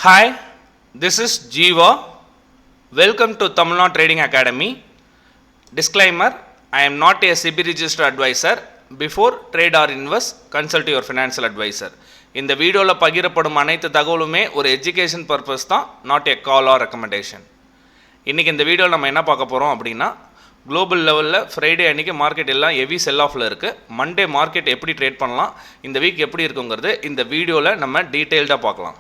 Hi, this is Jeeva. Welcome to Tamil Nadu Trading Academy. Disclaimer, I am not a CB registered advisor. Before trade or invest, consult your financial advisor. இந்த வீடியோவில் பகிரப்படும் அனைத்து தகவலுமே ஒரு education purpose தான், not a call or recommendation. இன்றைக்கி இந்த வீடியோவில் நம்ம என்ன பார்க்க போகிறோம் அப்படின்னா, குளோபல் லெவலில் ஃப்ரைடே அன்றைக்கி மார்க்கெட் எல்லாம் ஹெவி செல் ஆஃபில் இருக்குது. மண்டே மார்க்கெட் எப்படி ட்ரேட் பண்ணலாம், இந்த வீக் எப்படி இருக்குங்கிறது இந்த வீடியோவில் நம்ம டீட்டெயில்டாக பார்க்கலாம்.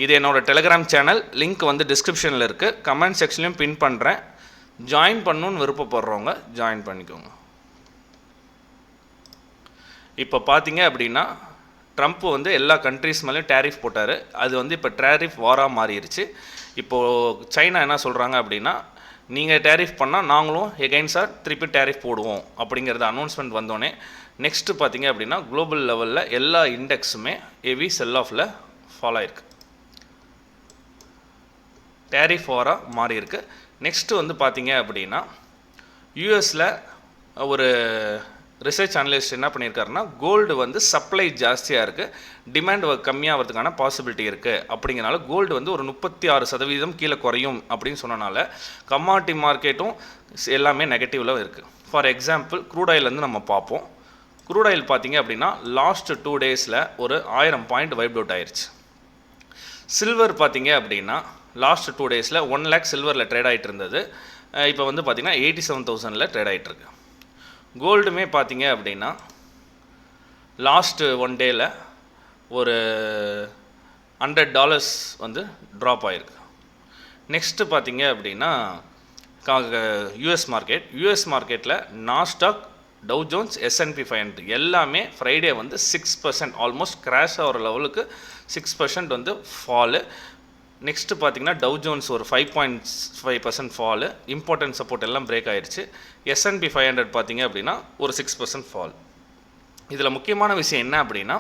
இது என்னோடய டெலிகிராம் சேனல், லிங்க் வந்து டிஸ்கிரிப்ஷனில் இருக்குது, கமெண்ட் செக்ஷன்லையும் பின் பண்ணுறேன். ஜாயின் பண்ணணுன்னு விருப்பப்படுறவங்க ஜாயின் பண்ணிக்கோங்க. இப்போ பார்த்தீங்க அப்படின்னா, ட்ரம்ப் வந்து எல்லா கண்ட்ரீஸ் மேலேயும் டேரிஃப் போட்டார். அது வந்து இப்போ டேரிஃப் வாராக மாறிடுச்சு. இப்போது சைனா என்ன சொல்கிறாங்க அப்படின்னா, நீங்கள் டேரிஃப் பண்ணால் நாங்களும் எகைன்ஸ்டாக திருப்பி டேரிஃப் போடுவோம் அப்படிங்கிறது அனௌன்ஸ்மெண்ட் வந்தோடனே நெக்ஸ்ட்டு பார்த்தீங்க அப்படின்னா, குளோபல் லெவலில் எல்லா இண்டெக்ஸுமே ஹெவி செல் ஆஃபில் ஃபாலோ ஆயிருக்கு. டேரிஃப் வாராக மாறி இருக்குது. நெக்ஸ்ட்டு வந்து பார்த்தீங்க அப்படின்னா, யூஎஸில் ஒரு ரிசர்ச் அனலிஸ்ட் என்ன பண்ணியிருக்காருன்னா, கோல்டு வந்து சப்ளை ஜாஸ்தியாக இருக்குது, டிமாண்ட் கம்மியாகிறதுக்கான பாசிபிலிட்டி இருக்குது. அப்படிங்கிறனால கோல்டு வந்து ஒரு 36% கீழே குறையும் அப்படின்னு சொன்னனால கமாடிட்டி மார்க்கெட்டும் எல்லாமே நெகட்டிவில் இருக்குது. ஃபார் எக்ஸாம்பிள், க்ரூட் ஆயில் வந்து நம்ம பார்ப்போம். க்ரூட் ஆயில் பார்த்தீங்க அப்படின்னா லாஸ்ட் 2 டேஸில் ஒரு 1000 பாயிண்ட் வைப் அவுட் ஆயிடுச்சு. சில்வர் பார்த்தீங்க அப்படின்னா லாஸ்ட் 2 டேஸில் 1 லேக் சில்வரில் ட்ரேட் ஆகிட்டு இருந்தது. இப்போ வந்து பார்த்திங்கன்னா 87,000 ட்ரேட் ஆகிட்டுருக்கு. கோல்டுமே பார்த்தீங்க அப்படின்னா லாஸ்ட்டு 1 டேயில் ஒரு $100 வந்து ட்ராப் ஆகிருக்கு. நெக்ஸ்ட்டு பார்த்தீங்க அப்படின்னா யூஎஸ் மார்க்கெட்டில் நாஸ்டாக், டவ் ஜோன்ஸ், S&P 500 எல்லாமே ஃப்ரைடே வந்து 6% ஆல்மோஸ்ட் கிராஷ் ஆகிற லெவலுக்கு 6% வந்து ஃபாலு. நெக்ஸ்ட்டு பார்த்தீங்கன்னா டவ் ஜோன்ஸ் ஒரு 5.5% ஃபாலு, இம்பார்ட்டன்ட் சப்போர்ட் எல்லாம் பிரேக் ஆகிடுச்சு. S&P 500 பார்த்தீங்க அப்படின்னா ஒரு 6% ஃபால். இதில் முக்கியமான விஷயம் என்ன அப்படின்னா,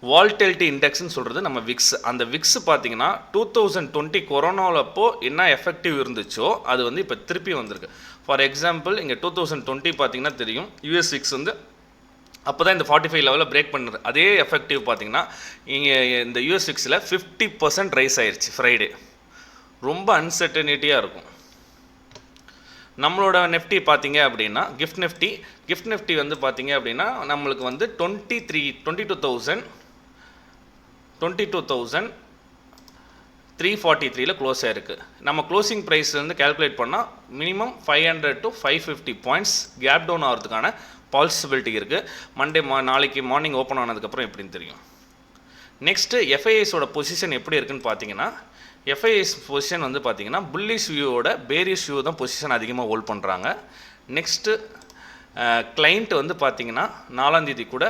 வால்டிலிட்டி இண்டெக்ஸ்னு சொல்கிறது நம்ம விக்ஸ். அந்த விக்ஸ் பார்த்தீங்கன்னா 2020 கொரோனாவில் அப்போது என்ன எஃபெக்டிவ் இருந்துச்சோ அது வந்து இப்போ திருப்பி வந்திருக்கு. ஃபார் எக்ஸாம்பிள், இங்கே 2020 பார்த்தீங்கன்னா தெரியும், யூஎஸ் விக்ஸ் வந்து அப்போ தான் இந்த 45 லெவலில் பிரேக் பண்ணுறது. அதே எஃபெக்டிவ் பார்த்தீங்கன்னா இங்கே இந்த யூஎஸ் விக்ஸில் 50% ரைஸ் ஆயிடுச்சு ஃப்ரைடே. ரொம்ப அன்சர்டனிட்டியாக இருக்கும். நம்மளோட நிஃப்டி பார்த்தீங்க அப்படின்னா கிஃப்ட் நிஃப்டி வந்து பார்த்தீங்க அப்படின்னா நம்மளுக்கு வந்து 22,343 க்ளோஸ் ஆகிருக்கு. நம்ம க்ளோசிங் ப்ரைஸ்லேருந்து கேல்குலேட் பண்ணால் minimum 500 to 550 points gap down ஆகிறதுக்கான பாசிபிலிட்டி இருக்குது. மண்டே நாளைக்கு மார்னிங் ஓப்பன் ஆனதுக்கப்புறம் எப்படின்னு தெரியும். நெக்ஸ்ட்டு எஃப்ஐஎஸோட பொசிஷன் எப்படி இருக்குன்னு பார்த்தீங்கன்னா, எஃப்ஐஎஸ் பொசிஷன் வந்து பார்த்தீங்கன்னா புல்லிஷ் வியூவோட பேரிஷ் வியூ தான் பொசிஷன் அதிகமாக ஹோல்ட் பண்ணுறாங்க. நெக்ஸ்ட்டு கிளைண்ட் வந்து பார்த்தீங்கன்னா 4ஆம் தேதி கூட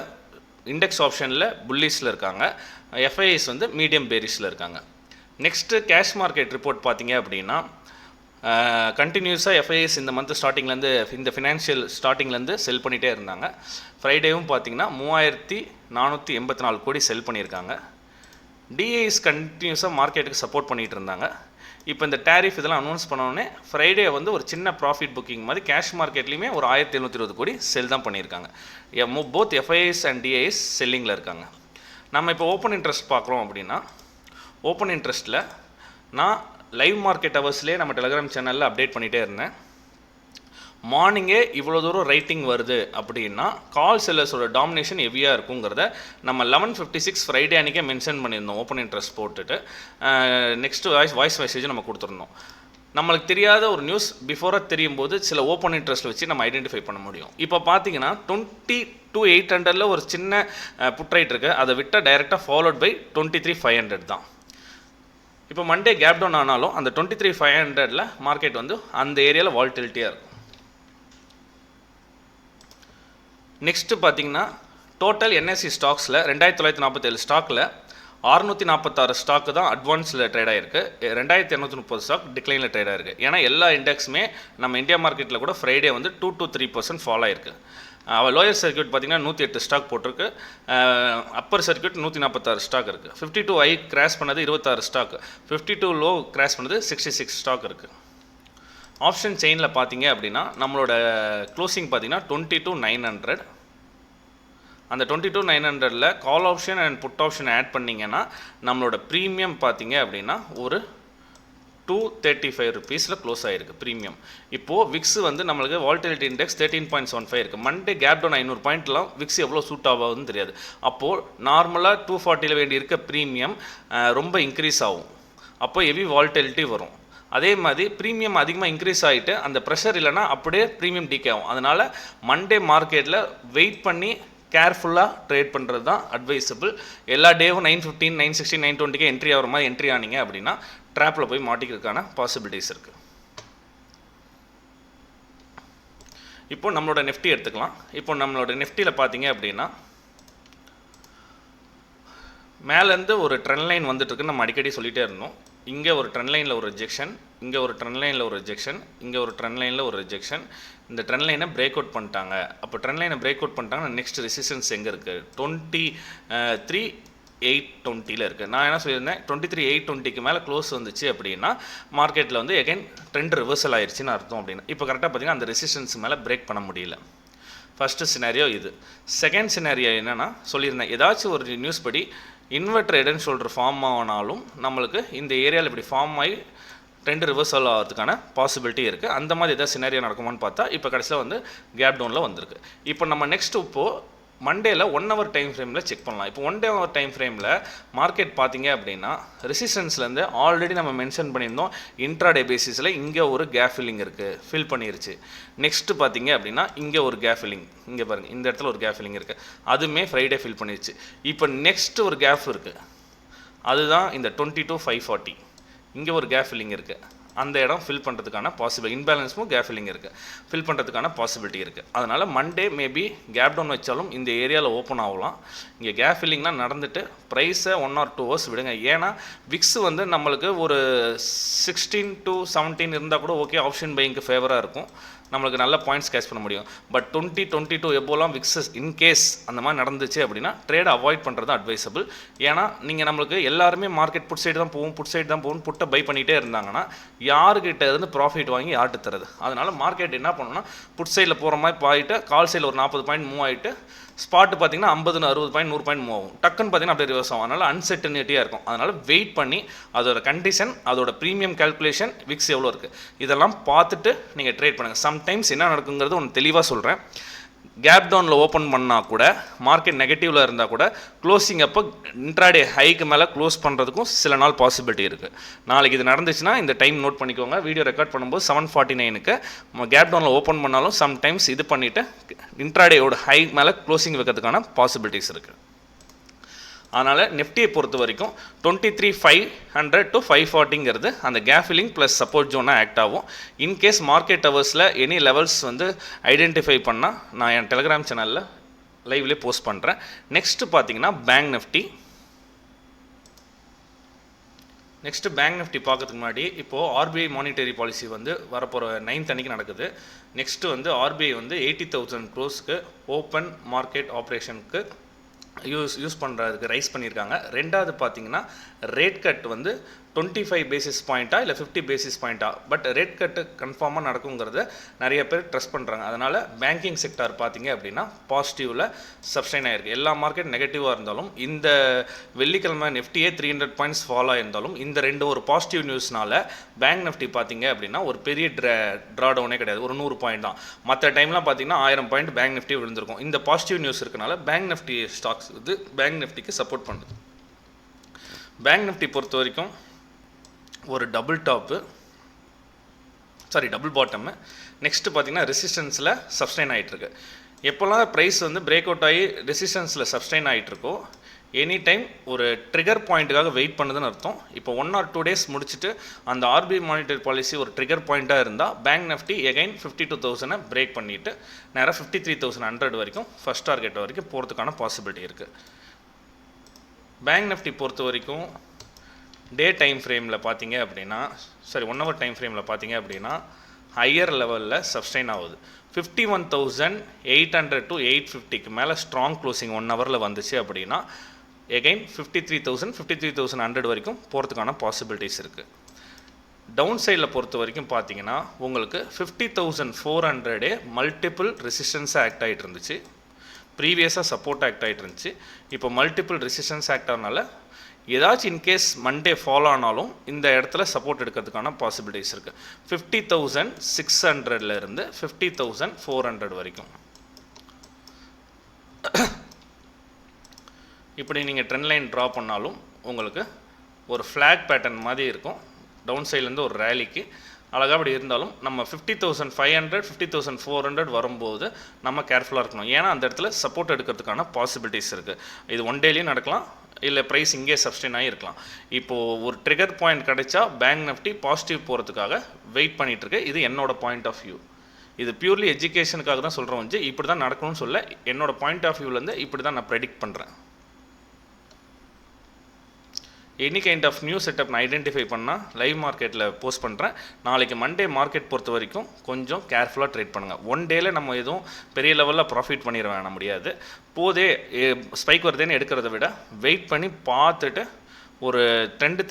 இண்டெக்ஸ் ஆப்ஷனில் புல்லிஷில் இருக்காங்க, எஃப்ஐஎஸ் வந்து மீடியம் பேரிஷில் இருக்காங்க. நெக்ஸ்ட்டு கேஷ் மார்க்கெட் ரிப்போர்ட் பார்த்தீங்க அப்படின்னா கண்டினியூஸாக எஃப்ஐஎஸ் இந்த மந்த் ஸ்டார்டிங்லேருந்து, இந்த ஃபினான்ஷியல் ஸ்டார்டிங்லேருந்து செல் பண்ணிகிட்டே இருந்தாங்க. ஃப்ரைடேவும் பார்த்தீங்கன்னா 3,484 கோடி செல் பண்ணியிருக்காங்க. டிஐஎஸ் கண்டினியூஸாக மார்க்கெட்டுக்கு சப்போர்ட் பண்ணிகிட்டு இருந்தாங்க. இப்போ இந்த டேரிஃப் இதெல்லாம் அனௌன்ஸ் பண்ணோடனே ஃப்ரைடே வந்து ஒரு சின்ன ப்ராஃபிட் புக்கிங் மாதிரி கேஷ் மார்க்கெட்லேயுமே ஒரு 1,720 கோடி செல் தான் பண்ணியிருக்காங்க. போத் எஃப்ஐஎஸ் அண்ட் டிஐஎஸ் செல்லிங்கில் இருக்காங்க. நம்ம இப்போ ஓப்பன் இன்ட்ரெஸ்ட் பார்க்குறோம் அப்படின்னா, ஓப்பன் இன்ட்ரெஸ்ட்டில் நான் லைவ் மார்க்கெட் ஹவர்ஸ்லேயே நம்ம டெலிகிராம் சேனலில் அப்டேட் பண்ணிகிட்டே இருந்தேன். மார்னிங்கே இவ்வளோ தூரம் ரைட்டிங் வருது அப்படின்னா கால் செல்லர்ஸோட டாமினேஷன் ஹெவியாக இருக்குங்கிறத நம்ம 11:56 ஃப்ரைடே அன்றைக்கே மென்ஷன் பண்ணியிருந்தோம். ஓப்பன் இன்ட்ரெஸ்ட் போட்டுட்டு நெக்ஸ்ட்டு வாய்ஸ் மெசேஜ் நம்ம கொடுத்துருந்தோம். நம்மளுக்கு தெரியாத ஒரு நியூஸ் பிஃபோராக தெரியும் போது சில ஓப்பன் இன்ட்ரெஸ்ட் வச்சு நம்ம ஐடென்டிஃபை பண்ண முடியும். இப்போ பார்த்தீங்கன்னா 22,800 ஒரு சின்ன புட் ரைட் இருக்குது, அதை விட்டால் டைரெக்டாக ஃபாலோட் பை 23,500 தான். இப்போ மண்டே கேப் டவுன் ஆனாலும் அந்த 23,500 மார்க்கெட் வந்து அந்த ஏரியாவில் வால்டிலிட்டியாக இருக்கும். நெக்ஸ்ட்டு பார்த்தீங்கன்னா டோட்டல் என்எஸ்சி ஸ்டாக்ஸில் 2,947 ஸ்டாக்கில் 646 ஸ்டாக்கு தான் அட்வான்ஸில் ட்ரேட் ஆகிருக்கு, 2,230 ஸ்டாக் டிக்ளைனில் ட்ரேட் ஆகிருக்கு. ஏன்னா எல்லா இண்டெக்ஸுமே நம்ம இந்தியா மார்க்கெட்டில் கூட ஃப்ரைடே வந்து 2 to 3% ஃபால் ஆகிருக்கு. லோயர் சர்க்யூட் பார்த்திங்கன்னா 108 ஸ்டாக் போட்டிருக்கு, அப்பர் சர்க்யூட் 146 ஸ்டாக் இருக்குது. 52 ஹை கிராஷ் பண்ணது 26 ஸ்டாக், 52 லோ கிராஷ் பண்ணது 66 ஸ்டாக் இருக்குது. ஆப்ஷன் செயினில் பார்த்தீங்க அப்படின்னா நம்மளோட க்ளோசிங் பார்த்தீங்கன்னா 22,900, அந்த 22,900ல் call option and put option add பண்ணிங்கன்னா நம்மளோட ப்ரீமியம் பார்த்தீங்க அப்படின்னா ஒரு 235 ருபீஸில் க்ளோஸ் ஆகிருக்கு ப்ரீமியம். இப்போது விக்ஸ் வந்து நம்மளுக்கு வால்டிலிட்டி இண்டெக்ஸ் 13.75 இருக்குது. மண்டே கேப் டவுன் 500 பாயிண்ட்லாம் விக்ஸ் எவ்வளோ சூட் ஆகுதுன்னு தெரியாது. அப்போது நார்மலாக 240 வேண்டி இருக்க ப்ரீமியம் ரொம்ப இன்க்ரீஸ் ஆகும். அப்போ ஹெவி வால்டிலிட்டி வரும். அதே மாதிரி ப்ரீமியம் அதிகமாக இன்க்ரீஸ் ஆகிட்டு அந்த ப்ரெஷர் இல்லைனா அப்படியே ப்ரீமியம் டீக் ஆகும். அதனால் மண்டே மார்க்கெட்டில் வெயிட் பண்ணி கேர்ஃபுல்லாக ட்ரேட் பண்ணுறது தான் அட்வைசபிள். எல்லா டேவும் 9:15, 9:16, 9:20 என்ட்ரி ஆகிற மாதிரி என்ட்ரி ஆனீங்க அப்படின்னா ட்ராப்பில் போய் மாட்டிக்கிறதுக்கான பாசிபிலிட்டிஸ் இருக்குது. இப்போ நம்மளோட நிஃப்டி எடுத்துக்கலாம். இப்போ நம்மளோட நிஃப்டியில் பார்த்தீங்க அப்படின்னா மேலேருந்து ஒரு ட்ரெண்ட் லைன் வந்துட்டுருக்குன்னு நம்ம அடிக்கடி சொல்லிகிட்டே இருந்தோம். இங்கே ஒரு ட்ரெண்ட் லைனில் ஒரு ரிஜெக்ஷன், இங்கே ஒரு ட்ரெண்ட் லைனில் ஒரு ரிஜெக்ஷன், இங்கே ஒரு ட்ரெண்ட் லைனில் ஒரு ரிஜெக்ஷன். இந்த ட்ரெண்ட் லைனை பிரேக் அவுட் பண்ணிட்டாங்க. அப்போ ட்ரெண்ட் லைனை பிரேக் அவுட் பண்ணிட்டாங்கன்னா நெக்ஸ்ட் ரெசிஸ்டன்ஸ் எங்கே இருக்குது? 23,820 இருக்குது. நான் என்ன சொல்லியிருந்தேன், 23,820க்கு மேலே க்ளோஸ் வந்துச்சு அப்படின்னா மார்க்கெட்டில் வந்து எகைன் ட்ரெண்ட் ரிவர்சல் ஆயிடுச்சுன்னு அர்த்தம். அப்படின்னா இப்போ கரெக்டாக பார்த்தீங்கன்னா அந்த ரெசிஸ்டன்ஸ் மேலே பிரேக் பண்ண முடியல. ஃபஸ்ட்டு சினாரியோ இது. செகண்ட் சினாரியோ என்னென்னா சொல்லியிருந்தேன், ஏதாச்சும் ஒரு நியூஸ் படி inverted head and shoulder form ஆனாலும் நம்மளுக்கு இந்த ஏரியாவில் இப்படி ஃபார்ம் ஆகி ட்ரெண்ட் ரிவர்சல் ஆகிறதுக்கான பாசிபிலிட்டி இருக்குது. அந்த மாதிரி எதாவது சினாரியோ நடக்குமான்னு பார்த்தா இப்போ கடைசியில் வந்து கேப் டவுனில் வந்திருக்கு. இப்போ நம்ம நெக்ஸ்ட் இப்போது மண்டேல 1 hour டைம் ஃப்ரேமில் செக் பண்ணலாம். இப்போ 1 hour டைம் ஃப்ரேமில் மார்க்கெட் பார்த்தீங்க அப்படின்னா ரெசிஸ்டன்ஸ்லேருந்து ஆல்ரெடி நம்ம மென்ஷன் பண்ணியிருந்தோம், இன்ட்ராடே பேசிஸில் இங்கே ஒரு கேப் ஃபில்லிங் இருக்குது, ஃபில் பண்ணிருச்சு. நெக்ஸ்ட்டு பார்த்தீங்க அப்படின்னா இங்கே ஒரு கேப் ஃபில்லிங், இங்கே பாருங்கள் இந்த இடத்துல ஒரு கேப் ஃபில்லிங் இருக்குது, அதுவுமே ஃப்ரைடே ஃபில் பண்ணிருச்சு. இப்போ நெக்ஸ்ட் ஒரு கேப் இருக்குது, அதுதான் இந்த 22,540. இங்கே ஒரு கேப் ஃபில்லிங் இருக்குது, அந்த இடம் ஃபில் பண்ணுறதுக்கான பாசிபிள் இன்பேலன்ஸும் கேப் ஃபில்லிங் இருக்குது, ஃபில் பண்ணுறதுக்கான பாசிபிலிட்டி இருக்குது. அதனால் மண்டே மேபி கேப் டவுன் வச்சாலும் இந்த ஏரியாவில் ஓப்பன் ஆகலாம். இங்கே கேப் ஃபில்லிங்லாம் நடந்துட்டு ப்ரைஸை 1 or 2 hours விடுங்க. ஏன்னா விக்ஸ் வந்து நம்மளுக்கு ஒரு 16 to 17 இருந்தால் கூட ஓகே, ஆப்ஷன் பையிங்க்கு ஃபேவராக இருக்கும், நம்மளுக்கு நல்ல பாயிண்ட்ஸ் கேட்ச் பண்ண முடியும். பட் 20-22 எப்போலாம் விக்ஸஸ் இன்கேஸ் அந்த மாதிரி நடந்துச்சு அப்படின்னா ட்ரேட் அவாய்ட் பண்ணுறது அட்வைசபிள். ஏன்னா நீங்கள் நம்மளுக்கு எல்லாருமே மார்க்கெட் புட் சைடு தான் போகும், புட் சைடு தான் போகும், புட்டை பை பண்ணிகிட்டே இருந்தாங்கன்னா யாருக்கிட்ட இருந்து ப்ராஃபிட் வாங்கி யார்கிட்ட தருது? அதனால் மார்க்கெட் என்ன பண்ணணும்னா புட் சைடில் போகிற மாதிரி போயிட்டு கால் சைடில் ஒரு 40 பாயிண்ட் மூவ் ஆகிட்டு ஸ்பாட்டு பார்த்தீங்கன்னா 50, 60 பாயிண்ட், 100 பாயிண்ட் மூவ் ஆகும். டக்குன்னு பார்த்தீங்கன்னா அப்படியே ரிவர்ஸ் ஆகும். அதனால் அன்சர்டனிட்டியாக இருக்கும். அதனால் வெயிட் பண்ணி அதோட கண்டிஷன், அதோட ப்ரீமியம் கால்குலேஷன், விக்ஸ் எவ்வளோ இருக்குது இதெல்லாம் பார்த்துட்டு நீங்கள் ட்ரேட் பண்ணுங்கள். சம்டைம்ஸ் என்ன நடக்குங்கிறது ஒன்று தெளிவாக சொல்கிறேன். கேப் டவுனில் ஓப்பன் பண்ணால் கூட மார்க்கெட் நெகட்டிவில் இருந்தால் கூட க்ளோசிங் அப்போ இன்ட்ராடே ஹைக்கு மேலே க்ளோஸ் பண்ணுறதுக்கும் சில நாள் பாசிபிலிட்டி இருக்குது. நாளைக்கு இது நடந்துச்சுன்னா இந்த டைம் நோட் பண்ணிக்கோங்க. வீடியோ ரெக்கார்ட் பண்ணும்போது 7:49க்கு கேப் டவுனில் ஓப்பன் பண்ணாலும் சம்டைம்ஸ் இது பண்ணிவிட்டு இன்ட்ராடேயோட ஹை மேலே க்ளோசிங் வைக்கிறதுக்கான பாசிபிலிட்டிஸ் இருக்குது. அதனால் நிஃப்டியை பொறுத்த வரைக்கும் 23,500 to 540ங்கிறது அந்த கேப் ஃபில்லிங் ப்ளஸ் சப்போர்ட் ஜோனாக ஆக்ட் ஆகும். இன்கேஸ் மார்க்கெட் ஹவர்ஸில் எனி லெவல்ஸ் வந்து ஐடென்டிஃபை பண்ணால் நான் என் டெலிகிராம் சேனலில் லைவ்லேயே போஸ்ட் பண்ணுறேன். நெக்ஸ்ட்டு பார்த்தீங்கன்னா bank Nifty. Next bank Nifty பார்க்கறதுக்கு முன்னாடி இப்போது ஆர்பிஐ மானிட்டரி பாலிசி வந்து வரப்போகிற 9th அன்னைக்கு நடக்குது. நெக்ஸ்ட்டு வந்து ஆர்பிஐ வந்து 80,000 crores ஓப்பன் மார்க்கெட் ஆப்ரேஷனுக்கு யூஸ் பண்ணுறதுக்கு ரைஸ் பண்ணியிருக்காங்க. ரெண்டாவது பார்த்தீங்கன்னா ரேட் கட் வந்து 25 பேசிஸ் பாயிண்ட்டா இல்லை 50 பேசிஸ் பாயிண்ட்டா, பட் ரேட் கட்டு கன்ஃபார்மாக நடக்குங்கிறத நிறைய பேர் ட்ரஸ்ட் பண்ணுறாங்க. அதனால் பேங்கிங் செக்டார் பார்த்தீங்க அப்படின்னா பாசிட்டிவில் சப்ஸ்டைன் ஆகிருக்கு. எல்லா மார்க்கெட் நெகட்டிவாக இருந்தாலும் இந்த வெள்ளிக்கிழமை நிஃப்டியே 300 பாயிண்ட்ஸ் ஃபாலோ ஆயிருந்தாலும் இந்த ஒரு பாசிட்டிவ் நியூஸ்னால பேங்க் நிஃப்டி பார்த்தீங்க அப்படின்னா ஒரு பெரிய ட்ரா டவுனே கிடையாது, ஒரு 100 பாயிண்ட் தான். மற்ற டைம்லாம் பார்த்தீங்கன்னா 1000 பாயிண்ட் பேங்க் நிஃப்டி விழுந்திருக்கும். இந்த பாசிட்டிவ் நியூஸ் இருக்கனால பேங்க் நிஃப்டி ஸ்டாக்ஸ் வந்து பேங்க் நிஃப்டிக்கு சப்போர்ட் பண்ணுது. பேங்க் நிஃப்டி பொறுத்த வரைக்கும் ஒரு டபுள் பாட்டமு. நெக்ஸ்ட்டு பார்த்தீங்கன்னா ரெசிஸ்டன்ஸில் சப்ஸ்டைன் ஆகிட்டுருக்கு. எப்போல்லாம் ப்ரைஸ் வந்து பிரேக் அவுட் ஆகி ரெசிஸ்டன்ஸில் சப்ஸ்டைன் ஆகிட்டுருக்கோ எனி டைம் ஒரு ட்ரிகர் பாயிண்ட்டுக்காக வெயிட் பண்ணுதுன்னு அர்த்தம். இப்போ 1 or 2 days முடிச்சுட்டு அந்த ஆர்பிஐ மானிட்டரி பாலிசி ஒரு ட்ரிகர் பாயிண்ட்டாக இருந்தால் பேங்க் நிஃப்டி எகைன் 52,000 பிரேக் பண்ணிவிட்டு நேராக 53,100 வரைக்கும் ஃபஸ்ட் டார்கெட் வரைக்கும் போகிறதுக்கான பாசிபிலிட்டி இருக்குது. பேங்க் நிஃப்டி பொறுத்த வரைக்கும் டே டைம் ஃப்ரேமில் பார்த்தீங்க அப்படின்னா 1 hour டைம் ஃப்ரேமில் பார்த்தீங்க அப்படின்னா ஹையர் லெவலில் சப்ஸ்டைன் ஆகுது. 51,800 to 850க்கு மேலே ஸ்ட்ராங் க்ளோசிங் 1 hourல வந்துச்சு அப்படின்னா எகைன் 53,100 வரைக்கும் போகிறதுக்கான பாசிபிலிட்டிஸ் இருக்குது. டவுன் சைடில் பொறுத்த வரைக்கும் பார்த்தீங்கன்னா உங்களுக்கு 50,400 மல்டிபிள் ரெசிஸ்டன்ஸாக ஆக்ட் ஆகிட்டு இருந்துச்சு. ப்ரீவியஸாக சப்போர்ட் ஆக்ட் ஆகிட்டு இருந்துச்சு. இப்போ மல்டிபிள் ரெசிஸ்டன்ஸ் ஆக்ட் ஆனால ஏதாச்சும் இன்கேஸ் மண்டே ஃபாலோ ஆனாலும் இந்த இடத்துல சப்போர்ட் எடுக்கிறதுக்கான பாசிபிலிட்டிஸ் இருக்குது. 50,600 50,400 வரைக்கும். இப்படி நீங்கள் ட்ரெண்ட் லைன் ட்ரா பண்ணாலும் உங்களுக்கு ஒரு ஃப்ளாக் பேட்டர்ன் மாதிரி இருக்கும். டவுன் சைட்லேருந்து ஒரு ரேலிக்கு அழகாக அப்படி இருந்தாலும் நம்ம 50,500 50,400 வரும்போது நம்ம கேர்ஃபுல்லாக இருக்கணும். ஏன்னா அந்த இடத்துல சப்போர்ட் எடுக்கிறதுக்கான பாசிபிலிட்டிஸ் இருக்குது. இது ஒன் டேலையும் நடக்கலாம், இல்லை ப்ரைஸ் இங்கே சப்ஸ்டெயின் ஆகிருக்கலாம். இப்போது ஒரு ட்ரிகர் பாயிண்ட் கிடைச்சா பேங்க் நிஃப்டி பாசிட்டிவ் போகிறதுக்காக வெயிட் பண்ணிகிட்ருக்கு. இது என்னோடய பாயிண்ட் ஆஃப் வியூ. இது பியூர்லி எஜுகேஷனுக்காக தான் சொல்கிறோம். வந்து இப்படி தான் நடக்கணும்னு சொல்ல, என்னோடய பாயிண்ட் ஆஃப் வியூலேருந்து இப்படி தான் நான் ப்ரெடிக்ட் பண்ணுறேன். Any kind of new setup நான் ஐடென்டிஃபை பண்ணால் லைவ் மார்க்கெட்டில் போஸ்ட் பண்ணுறேன். நாளைக்கு மண்டே மார்க்கெட் பொறுத்த வரைக்கும் கொஞ்சம் கேர்ஃபுல்லாக ட்ரேட் பண்ணுங்கள். ஒன் டேயில் நம்ம எதுவும் பெரிய லெவலில் ப்ராஃபிட் பண்ணிட வேணாம் முடியாது. போதே ஸ்பைக் வருதுன்னு எடுக்கிறத விட வெயிட் பண்ணி பார்த்துட்டு ஒரு ட்ரெண்டு